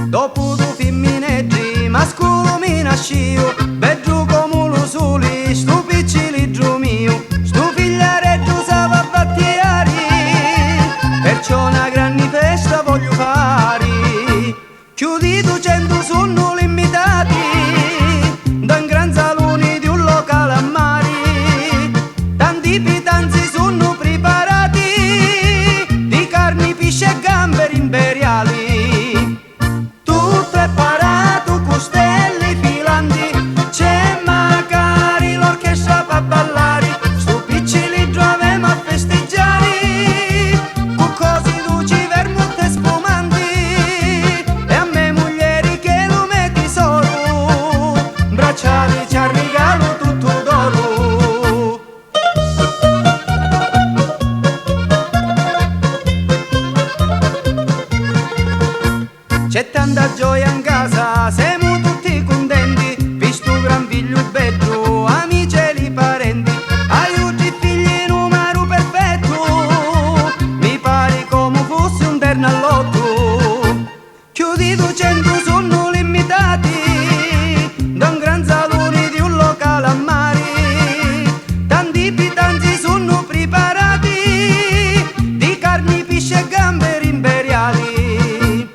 Dopo tu femmineggi, mascolo mi nascio, bello come lo sole, sto piccilidro mio, sto figliareggio sa va a battiari, perciò una grande festa voglio fare. Chiudi 200 sono limitati, da un gran salone di un locale a mare, tanti pitanzi sono preparati, di carni, pesce e gamberi imperiali. Ci regalo tutto d'oro. C'è tanta gioia in casa, siamo tutti contenti, visto gran figlio bello, amici e i parenti, aiuti i figli numero perfetto, mi pare come fosse un terno all'otto. Chiudi 200 sono limitati, da un gran salone di un locale a mare, tanti pitanzi sono preparati, di carni, pesce e gamberi imperiali.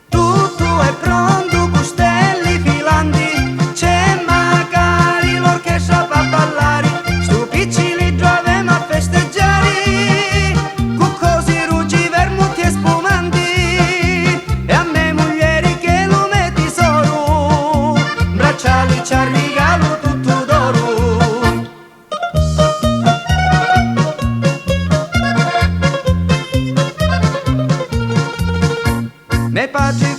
Tutto è pronto, costelli filanti, c'è magari l'orchestra per ballare, sto piccilidro avemo a festeggiare, con cose rugi, vermuti e spumanti, e a me moglieri che lo metti solo, bracciali ci regalo tutto d'oro. Me padre